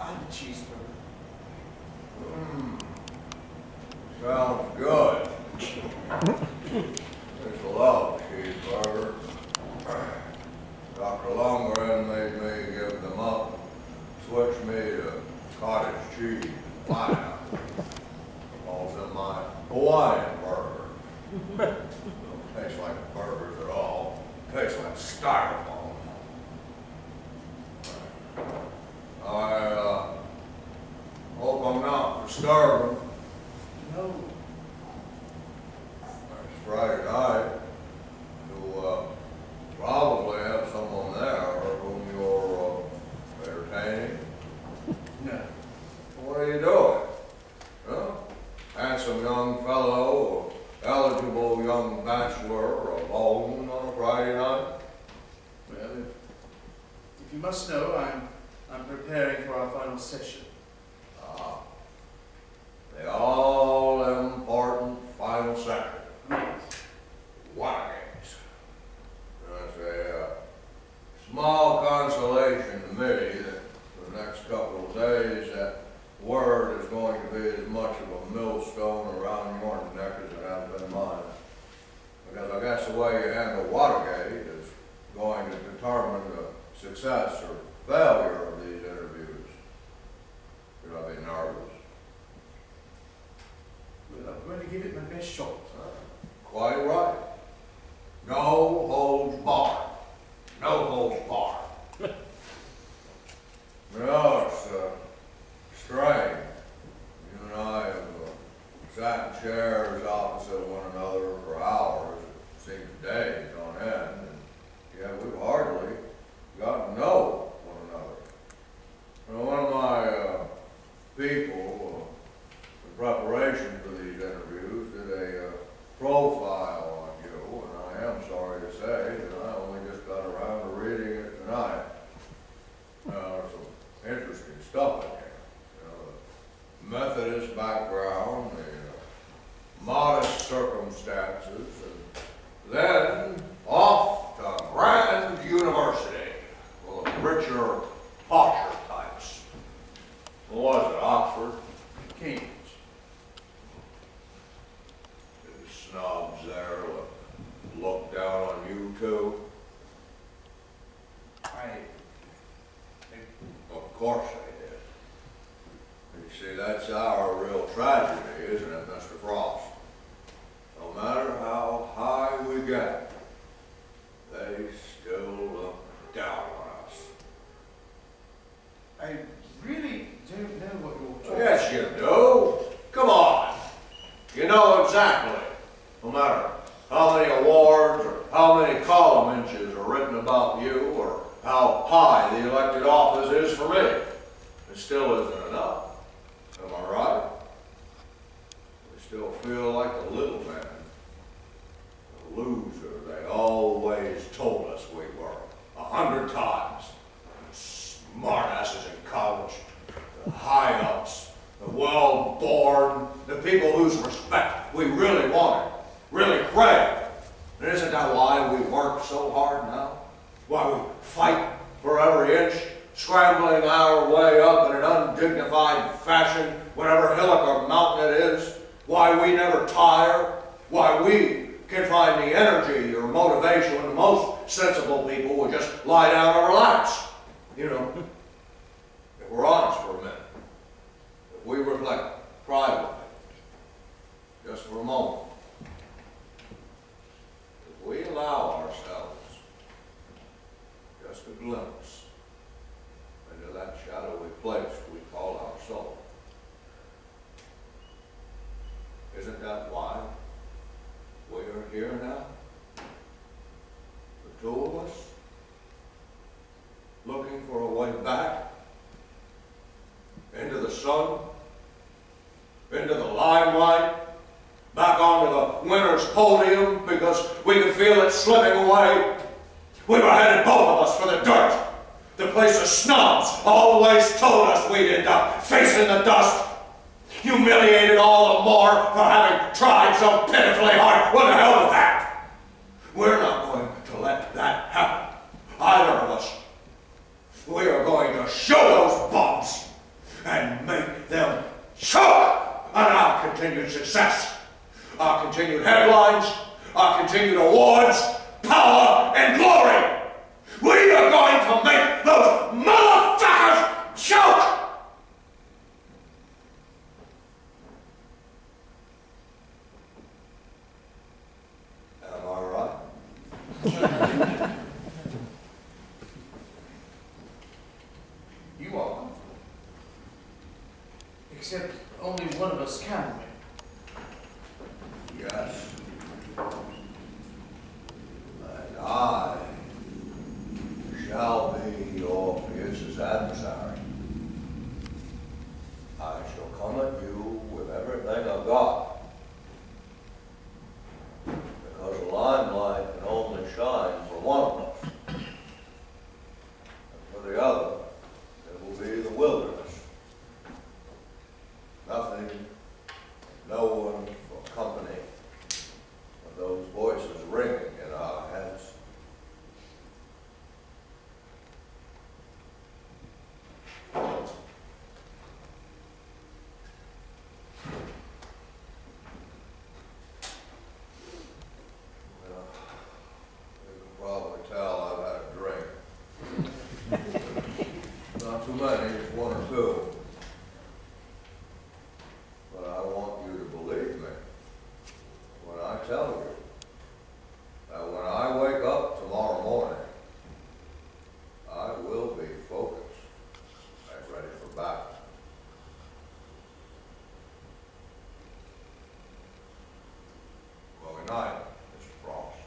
And a cheeseburger. Sounds good. Just love cheeseburger. Dr. Longren made me give them up, switch me to cottage cheese and pineapple. Calls them my Hawaiian burger. Don't taste like burgers at all. Tastes like styrofoam. I hope I'm not disturbing. No. It's Friday night. You probably have someone there whom you're entertaining. No. What are you doing? Huh? Handsome young fellow, eligible young bachelor, alone on a Friday night? Well, if you must know, I'm preparing for our final session. Ah. The all-important final second. Yes. Watergate. That's a small consolation to me that for the next couple of days that word is going to be as much of a millstone around your neck as it has been mine. Because I guess the way you handle Watergate is going to determine the success or failure of these interviews. Should I be nervous? Well, I'm going to give it my best shot. Quite right. No holds barred. No holds barred. No, it's strange. You and I have sat in chairs opposite one another for hours, it seems days on end, and yet we've hardly gotten to know one another. You know, one of my people, in preparation for these interviews, did a profile on you, and I am sorry to say that I only just got around to reading it tonight. There's some interesting stuff in here. You know, the Methodist background, the modest circumstances, and then off to Grand University full of richer, posher types. What was it, Oxford? Cambridge. The snobs there look down on you too? Of course they did. You see, that's our real tragedy, isn't it, Mr. Frost? No matter how high we get, they still look down on us. I really don't know what you're talking about. Yes, you do. Come on. You know exactly. No matter how many awards or how many column inches are written about you or how high the elected office is for me, it still isn't enough. Am I right? We still feel like the little man, the loser they always told us we were 100 times. Smartasses in college, the high-ups, the well-born, the people whose respect we really wanted, really craved. And isn't that why we work so hard now? Why we fight for every inch, scrambling our way up in an undignified fashion, whatever hillock or mountain it is? Why we never tire? Why we can find the energy or motivation when most sensible people would just lie down and relax? You know, if we're honest for a minute, if we reflect privately, just for a moment, if we allow ourselves just a glimpse into that shadowy place we call our soul, isn't that why we are here now? The two of us, looking for a way back into the sun, into the limelight, back onto the winner's podium because we could feel it slipping away. We were headed, both of us, for the dirt, the place the snobs always told us we'd end up facing the dust, humiliated all the more for having tried so pitifully hard. What the hell with that? We're not going to let that happen, either of us. We are going to show those bums continued success, our continued headlines, our continued awards, power, and glory. We are going to make those motherfuckers choke! Am I right? You are. Except only one of us can win. Yes. And I shall be your fiercest adversary. I shall come at you with everything I've got. Because the limelight can only shine for one of us. And for the other, it will be the wilderness. Nothing, no one for company, but those voices ringing in our heads. Well, you can probably tell I've had a drink. Not too many, just one or two. But I want you to believe me when I tell you that when I wake up tomorrow morning, I will be focused and ready for battle. Well, good night, Mr. Frost.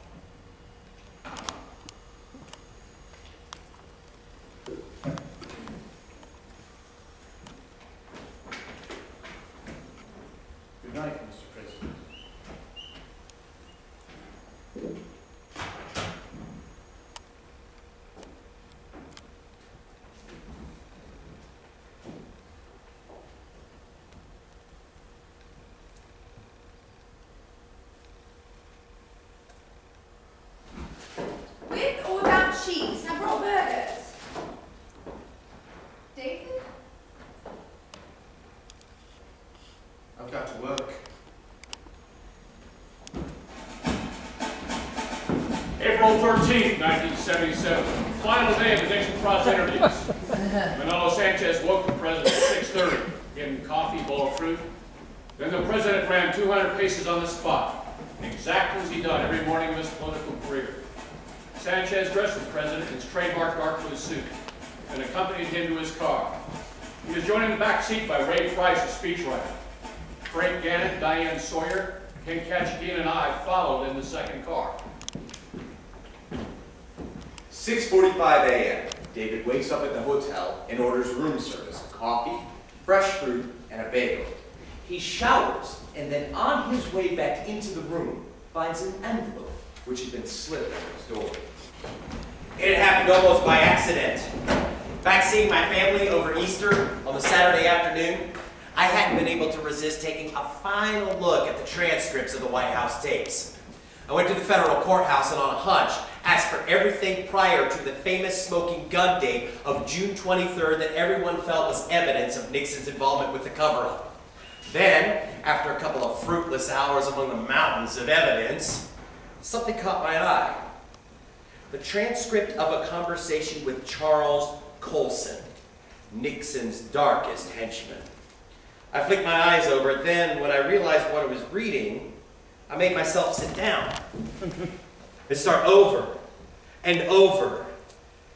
Good night, Mr. President. With or without cheese, several burgers. David? I've got to work. April 13th, 1977. Final day of the Nixon Frost interviews. Manolo Sanchez woke the president at 6:30, gave him coffee, bowl of fruit. Then the president ran 200 paces on the spot, exactly as he'd done every morning of his political career. Sanchez dressed the president in his trademark dark blue suit and accompanied him to his car. He was joined in the back seat by Ray Price, a speechwriter. Frank Gannett, Diane Sawyer, Ken Ketchikan, and I followed in the second car. 6:45 a.m. David wakes up at the hotel and orders room service, coffee, fresh fruit, and a bagel. He showers, and then on his way back into the room, finds an envelope which had been slipped under his door. It had happened almost by accident. Back seeing my family over Easter on the Saturday afternoon, I hadn't been able to resist taking a final look at the transcripts of the White House tapes. I went to the federal courthouse and on a hunch, asked for everything prior to the famous smoking gun date of June 23rd that everyone felt was evidence of Nixon's involvement with the cover-up. Then, after a couple of fruitless hours among the mountains of evidence, something caught my eye. The transcript of a conversation with Charles Colson, Nixon's darkest henchman. I flicked my eyes over it, then when I realized what I was reading, I made myself sit down and start over and over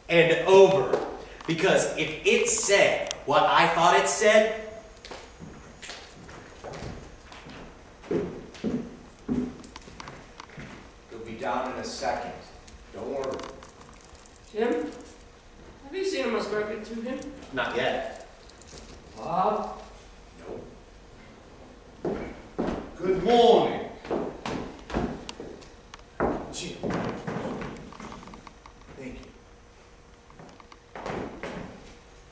and over. Because if it said what I thought it said, it'll be down in a second. Don't worry. Jim, have you seen him or spoken to him? Not yet. Bob? No. Good morning. Jim. Thank you.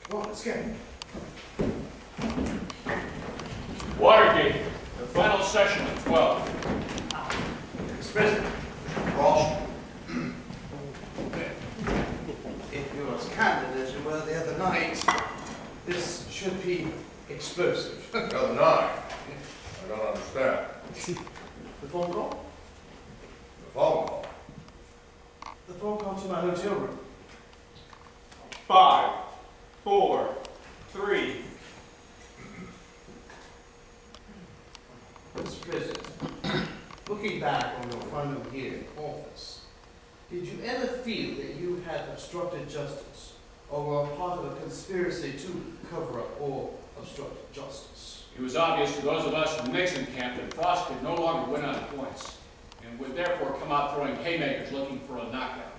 Come on, let's go. Watergate, the final session at 12. Mr. President. Frost. If you're as candid as you were the other night, this should be explosive. The other night. I don't understand. The phone call? The phone call. The phone call to my hotel room. 5, 4, 3. Mr. President, looking back on your final year in office, did you ever feel that you had obstructed justice or were part of a conspiracy to cover up or obstruct justice? It was obvious to those of us in the Nixon camp that Frost could no longer win on points, and would therefore come out throwing haymakers looking for a knockout.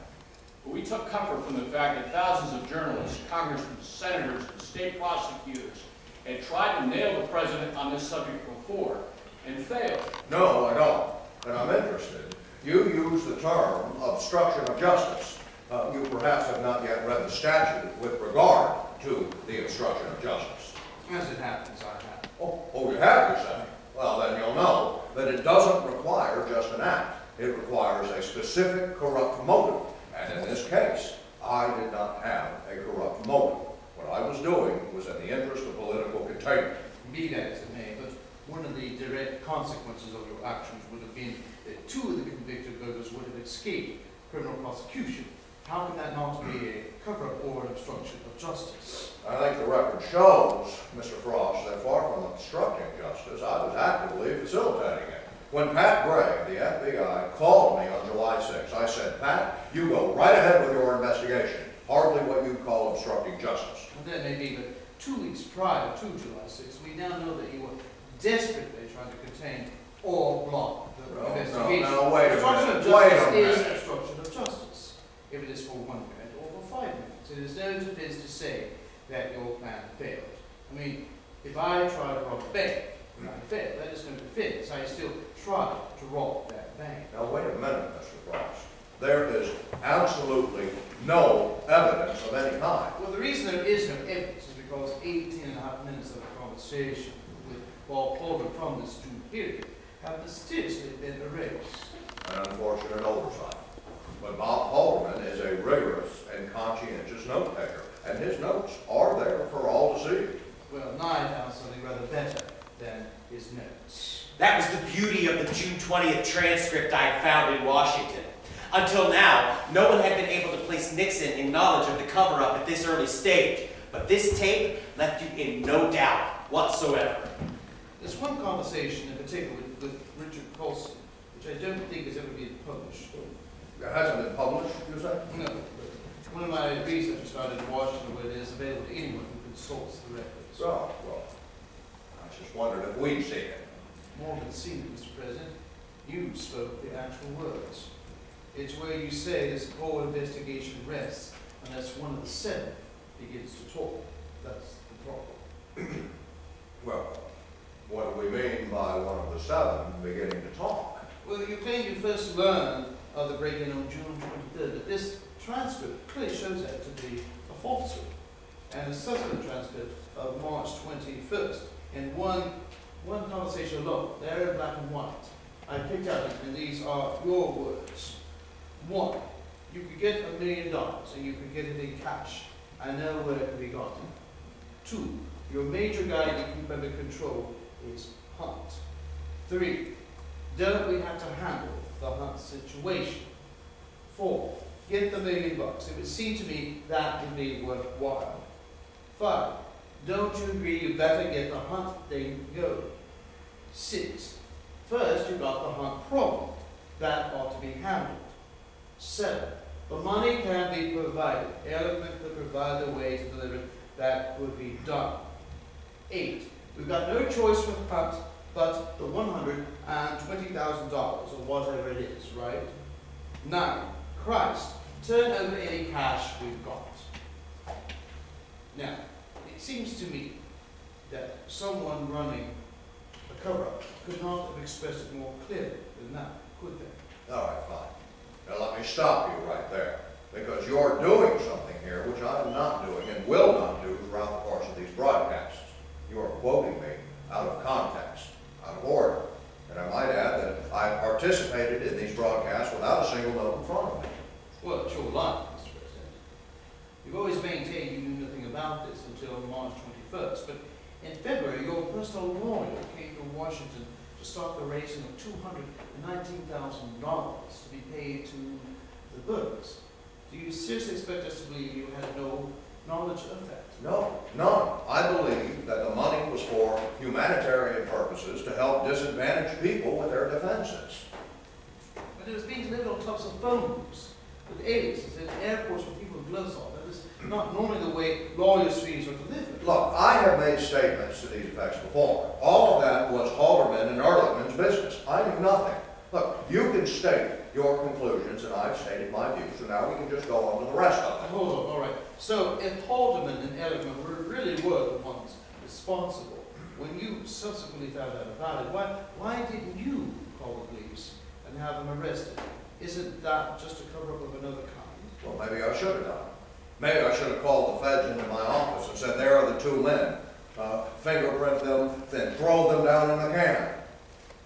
But we took comfort from the fact that thousands of journalists, congressmen, senators, and state prosecutors had tried to nail the president on this subject before, and failed. No, I don't. And I'm interested. You use the term obstruction of justice. You perhaps have not yet read the statute with regard to the obstruction of justice. As it happens, I have. Oh, you have, you say? Well, then you'll know that it doesn't require just an act. It requires a specific corrupt motive. And in this case, I did not have a corrupt motive. What I was doing was in the interest of political containment. Be that as it may, but one of the direct consequences of your actions would have been that 2 of the convicted burglars would have escaped criminal prosecution. How can that not be a cover-up or an obstruction of justice? I think the record shows, Mr. Frost, that far from obstructing justice, I was actively facilitating it. When Pat Gray, the FBI, called me on July 6th, I said, Pat, you go right ahead with your investigation. Hardly what you call obstructing justice. Well, that may be, but 2 weeks prior to July 6th, we now know that you were desperately trying to contain or block the investigation. No, wait a Obstruction minute. of justice Wait a is minute. obstruction of justice. If it is for 1 minute or for 5 minutes, it is no defense to say that your plan failed. I mean, if I try to rob a bank and I fail, that is no defense. I still try to rob that bank. Now, wait a minute, Mr. Frost. There is absolutely no evidence of any kind. Well, the reason there is no evidence is because 18.5 minutes of a conversation with Bob Holder from this June period have mysteriously been erased. An unfortunate oversight. But Bob Holderman is a rigorous and conscientious note taker, and his notes are there for all to see. Well, now I found something rather better than his notes. That was the beauty of the June 20th transcript I had found in Washington. Until now, no one had been able to place Nixon in knowledge of the cover-up at this early stage, but this tape left you in no doubt whatsoever. There's one conversation in particular with Richard Nixon, which I don't think has ever been published. It hasn't been published, you say? No, but one of my researchers started in Washington where it is available to anyone who consults the records. So, well, I just wondered if we'd seen it. More than seen it, Mr. President. You spoke the actual words. It's where you say this whole investigation rests unless one of the 7 begins to talk. That's the problem. Well, what do we mean by one of the 7 beginning to talk? Well, you claim you first learned of the break-in on June 23rd, but this transcript clearly shows that to be a falsehood. And a subsequent transcript of March 21st, in one conversation alone, there in black and white, I picked out, and these are your words. 1, you could get $1 million, and you could get it in cash. I know where it can be gotten. 2, your major guy you keep under control is Hunt. 3, don't we have to handle the Hunt situation? 4, get the $1 million. It would seem to me that would be worthwhile. 5, don't you agree you better get the Hunt thing going? 6, first you got the Hunt problem. That ought to be handled. 7, the money can be provided. Eloquent could provide the way to deliver it. That would be done. 8, we've got no choice with Hunt but the $120,000 or whatever it is, right? 9, Christ, turn over any cash we've got. Now, it seems to me that someone running a cover-up could not have expressed it more clearly than that, could they? All right, fine. Now let me stop you right there, because you're doing something here which I am not doing and will not do throughout the course of these broadcasts. You are quoting me out of context, out of order. And I might add that I participated in these broadcasts without a single note in front of me. Well, it's your line, Mr. President. You've always maintained you knew nothing about this until March 21st, but In February, your personal lawyer came to Washington to start the raising of $219,000 to be paid to the burghers. Do you seriously expect us to believe you had no knowledge of that? No, none. I believe that the money was for humanitarian purposes to help disadvantaged people with their defenses. But it was being delivered on tops of phones, with aliases, in airports with people with gloves on. That is not normally the way lawyers' fees are delivered. Look, I have made statements to these effects before. All of that was Halderman and Ehrlichman's business. I knew nothing. Look, you can state your conclusions, and I've stated my views, so now we can just go on to the rest of it. Hold on, all right. So if Haldeman and Ehrlichman really were the ones responsible, when you subsequently found out about it, why didn't you call the police and have them arrested? Isn't that just a cover-up of another kind? Well, maybe I should have done. Maybe I should have called the feds into my office and said, there are the two men. Fingerprint them, then throw them down in the can.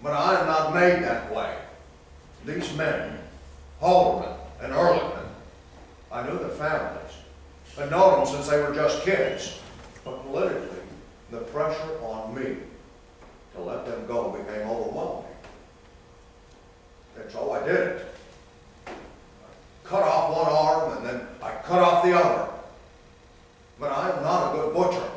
But I am not made that way. These men, Halderman and Ehrlichman, I knew their families. I'd known them since they were just kids. But politically, the pressure on me to let them go became overwhelming. And so I did it. Cut off one arm and then I cut off the other. But I'm not a good butcher.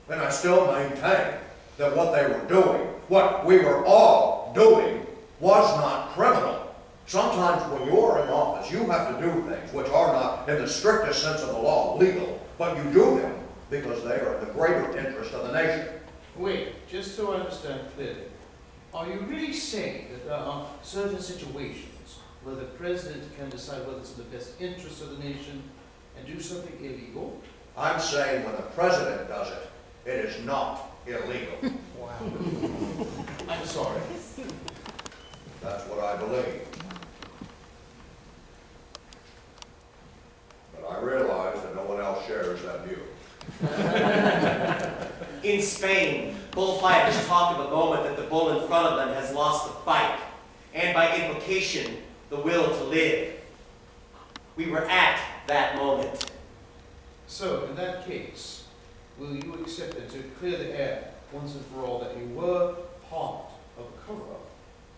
And I still maintain that what they were doing, what we were all doing, was not criminal. Sometimes when you're in office, you have to do things which are not, in the strictest sense of the law, legal, but you do them because they are in the greater interest of the nation. Wait, just so I understand clearly, are you really saying that there are certain situations where the president can decide whether it's in the best interest of the nation and do something illegal? I'm saying when the president does it, it is not illegal. Wow. I'm sorry. That's what I believe. But I realize that no one else shares that view. In Spain, bullfighters talk of a moment that the bull in front of them has lost the fight, and by implication, the will to live. We were at that moment. So, in that case, will you accept it to clear the air once and for all that you were part of a cover-up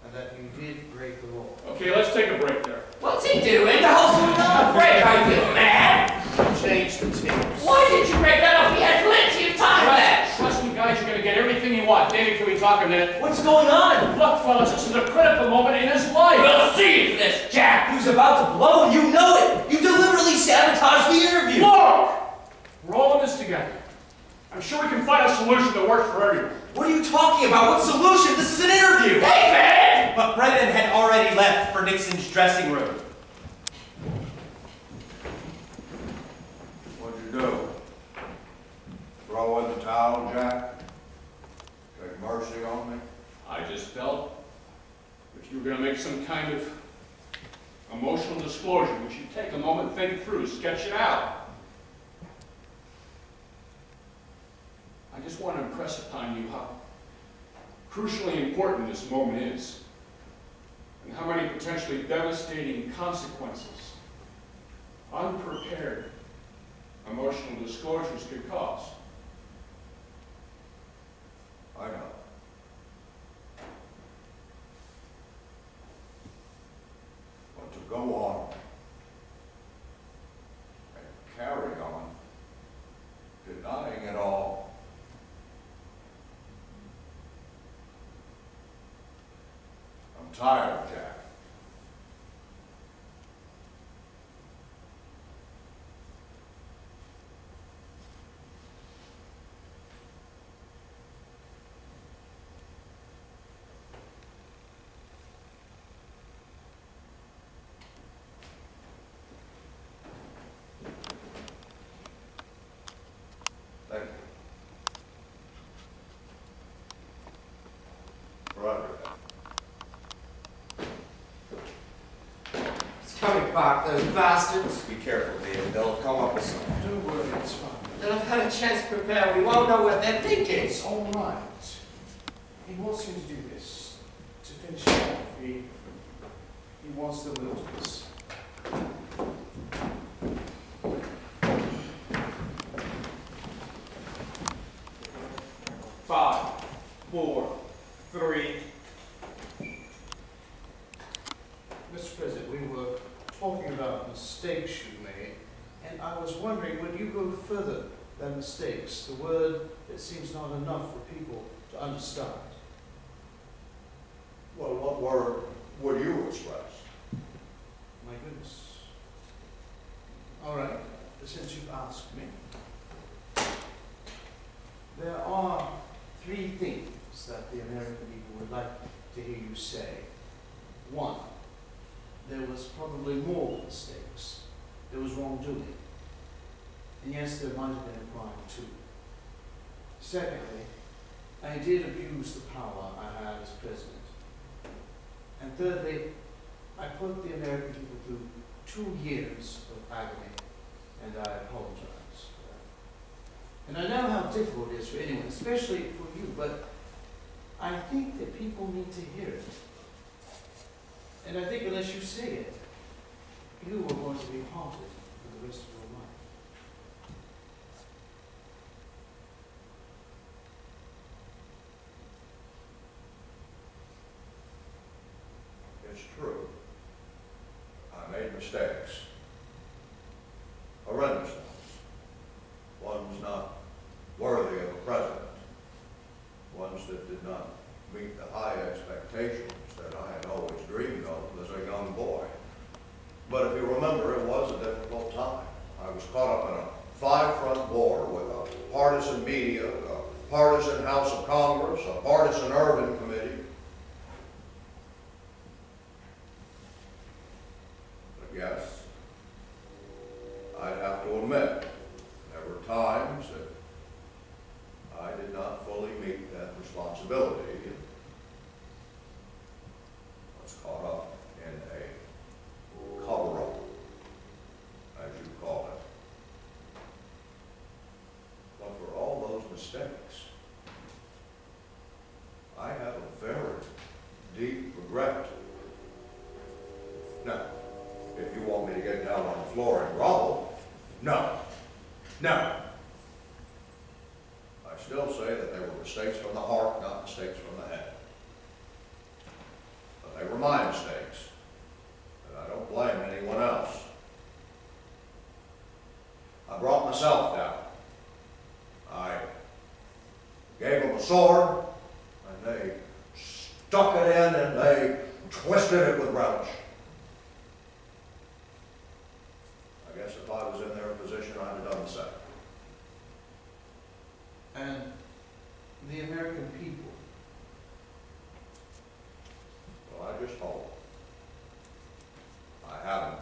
and that you did break the law? Okay, let's take a break there. What's he doing? What the hell's going on? Break, are you mad? Change the tapes. Why did you break that up? We had plenty of time for that. Trust me, guys, you're going to get everything you want. David, can we talk a minute? What's going on? Look, fellas, this is a critical moment in his life. We'll see this, Jack. Who's about to blow and you know it. You deliberately sabotaged the interview. Look! We're all in this together. I'm sure we can find a solution that works for everyone. What are you talking about? What solution? This is an interview. David! But Brendan had already left for Nixon's dressing room. What'd you do? Throw in the towel, Jack? Take mercy on me? I just felt if you were going to make some kind of emotional disclosure, we should take a moment, think it through, sketch it out. I just want to impress upon you how crucially important this moment is, and how many potentially devastating consequences unprepared emotional disclosures could cause. I know. But to go on and carry on, denying it all, I'm tired, Jack. Thank you. For everything. It's coming back, those bastards. Be careful, David. They'll come up with something. Don't worry, it's fine. They'll have had a chance to prepare. We won't know what they're thinking. It's all right. He wants me to do this, to finish it off. He wants the wilderness. 4, 3. Mr. President, we were talking about mistakes you made, and I was wondering, would you go further than mistakes, the word that seems not enough for people to understand? Well, what word would you express? My goodness. All right, since you've asked me. There are 3 things that the American people would like to hear you say. 1, there was probably more mistakes. There was wrongdoing. And yes, there might have been a crime too. Secondly, I did abuse the power I had as president. And thirdly, I put the American people through 2 years of agony, and I apologize for that. And I know how difficult it is for anyone, especially for you, but I think that people need to hear it. And I think unless you say it, you are going to be haunted for the rest of your life. It's true. I made mistakes. Horrendous ones. Ones not worthy of a president. Ones that did not meet the high expectations that I had always dreamed of as a young boy. But if you remember, it was a difficult time. I was caught up in a 5-front war with a partisan media, a partisan House of Congress, a partisan urban committee. But yes, I'd have to admit, there were times that I did not fully meet that responsibility. I was caught up in a cover-up, as you call it. But for all those mistakes, I have a very deep regret. Now, if you want me to get down on the floor and grovel, no. No. I still say that they were mistakes from the heart, not mistakes from the head. But they were my mistakes, and I don't blame anyone else. I brought myself down. I gave them a sword, and they stuck it in and they twisted it with relish. I guess if I was in their position, I'd have done the same. And the American people, Well, I just hope I haven't.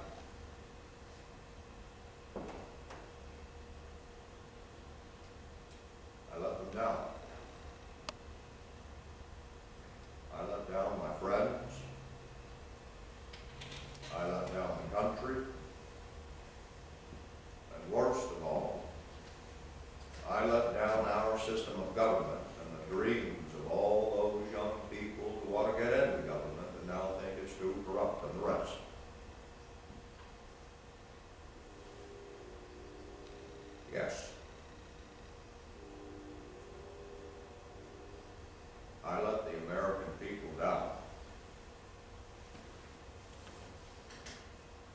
I let them down. I let down my friends. I let down the country. And worst of all, I let down our system of government and the dreams of all those young people who want to get into government and now think it's too corrupt and the rest. Yes. I let the American people down.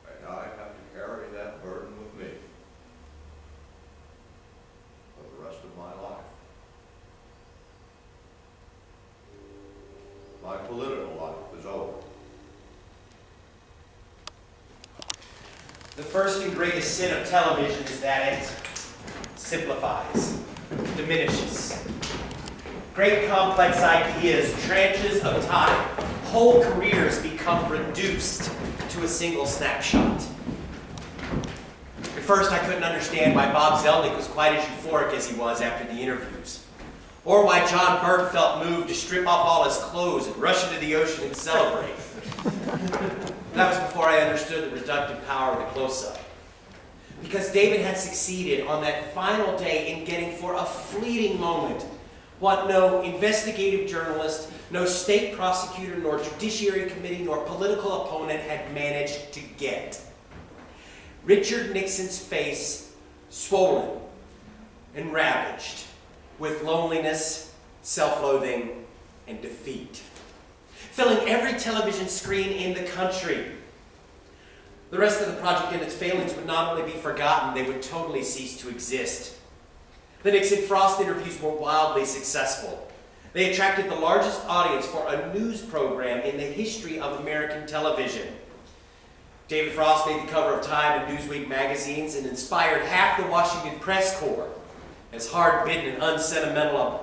And I have to carry that burden with me for the rest of my life. My political life is over. The first and greatest sin of television is that it simplifies, diminishes. Great complex ideas, tranches of time, whole careers become reduced to a single snapshot. At first, I couldn't understand why Bob Zelnick was quite as euphoric as he was after the interviews, or why John Byrne felt moved to strip off all his clothes and rush into the ocean and celebrate. That was before I understood the reductive power of the close-up. Because David had succeeded on that final day in getting for a fleeting moment what no investigative journalist, no state prosecutor, nor judiciary committee, nor political opponent had managed to get. Richard Nixon's face swollen and ravaged with loneliness, self-loathing, and defeat, filling every television screen in the country. The rest of the project and its failings would not only be forgotten, they would totally cease to exist. The Nixon-Frost interviews were wildly successful. They attracted the largest audience for a news program in the history of American television. David Frost made the cover of Time and Newsweek magazines and inspired half the Washington press corps. As hard-bitten and unsentimental a